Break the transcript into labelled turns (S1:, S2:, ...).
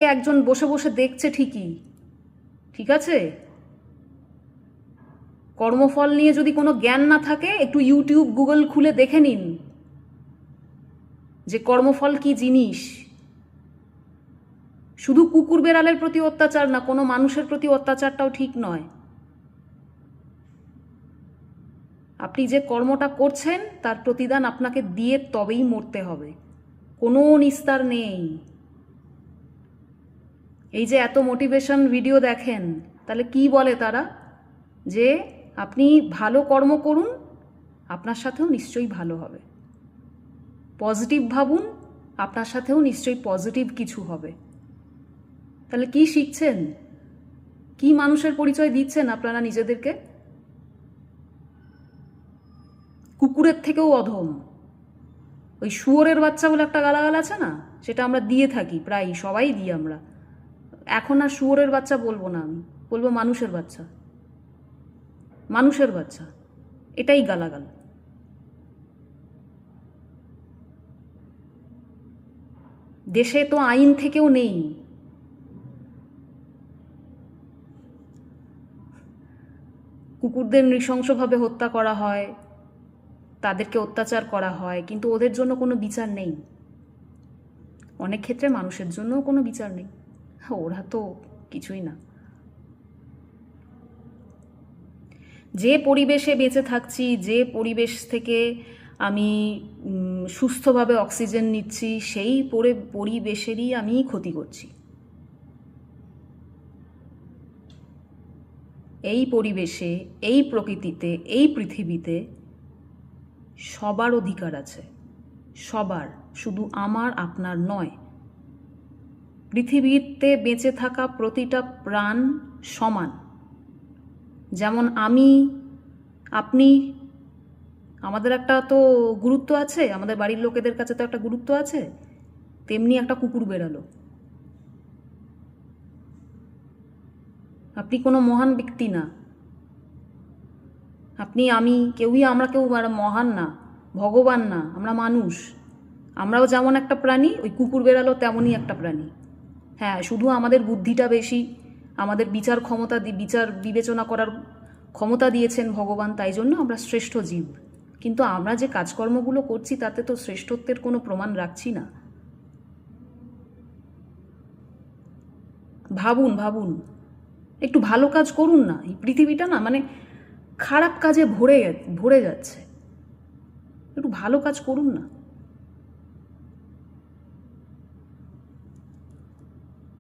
S1: একজন বসে বসে দেখছে ঠিকই, ঠিক আছে? কর্মফল নিয়ে যদি কোনো জ্ঞান না থাকে একটু ইউটিউব গুগল খুলে দেখে নিন যে কর্মফল কি জিনিস। শুধু কুকুর বেড়ালের প্রতি অত্যাচার না, কোনো মানুষের প্রতি অত্যাচারটাও ঠিক নয়। আপনি যে কর্মটা করছেন তার প্রতিদান আপনাকে দিয়ে তবেই মরতে হবে, কোনো নিস্তার নেই। এই যে এত মোটিভেশন ভিডিও দেখেন, তাহলে কি বলে তারা? যে আপনি ভালো কর্ম করুন, আপনার সাথেও নিশ্চয়ই ভালো হবে। পজিটিভ ভাবুন, আপনার সাথেও নিশ্চয়ই পজিটিভ কিছু হবে। তাহলে কি শিখছেন? কি মানুষের পরিচয় দিচ্ছেন আপনারা নিজেদেরকে? কুকুরের থেকেও অধম। ওই শুয়োরের বাচ্চা বলে একটা গালাগাল আছে না, সেটা আমরা দিয়ে থাকি, প্রায় সবাই দিই আমরা। এখন আর শুয়োরের বাচ্চা বলবো না, আমি বলবো মানুষের বাচ্চা। মানুষের বাচ্চা, এটাই গালাগাল। দেশে তো আইন থেকেও নেই। কুকুরদের নৃশংসভাবে হত্যা করা হয়, তাদেরকে অত্যাচার করা হয়, কিন্তু ওদের জন্য কোনো বিচার নেই। অনেক ক্ষেত্রে মানুষের জন্যও কোনো বিচার নেই। ওরা তো কিছুই না। যে পরিবেশে বেঁচে থাকছি, যে পরিবেশ থেকে আমি সুস্থভাবে অক্সিজেন নিচ্ছি, সেই পরিবেশেরই আমি ক্ষতি করছি। এই পরিবেশে, এই প্রকৃতিতে, এই পৃথিবীতে সবার অধিকার আছে, সবার, শুধু আমার আপনার নয়। পৃথিবীতে বেঁচে থাকা প্রতিটা প্রাণ সমান। যেমন আমি, আপনি, আমাদের একটা তো গুরুত্ব আছে, আমাদের বাড়ির লোকেদের কাছে তো একটা গুরুত্ব আছে, তেমনি একটা কুকুর বেরালো। আপনি কোনো মহান ব্যক্তি না, আপনি আমি কেউই, আমরা কেউ মহান না, ভগবান না, আমরা মানুষ। আমরাও যেমন একটা প্রাণী, ওই কুকুর বেরালো তেমনই একটা প্রাণী। হ্যাঁ, শুধু আমাদের বুদ্ধিটা বেশি, আমাদের বিচার ক্ষমতা, বিচার বিবেচনা করার ক্ষমতা দিয়েছেন ভগবান, তাই জন্য আমরা শ্রেষ্ঠ জীব। কিন্তু আমরা যে কাজকর্মগুলো করছি তাতে তো শ্রেষ্ঠত্বের কোনো প্রমাণ রাখছি না। ভাবুন ভাবুন, একটু ভালো কাজ করুন না। এই পৃথিবীটা না মানে খারাপ কাজে ভরে যাচ্ছে, একটু ভালো কাজ করুন না।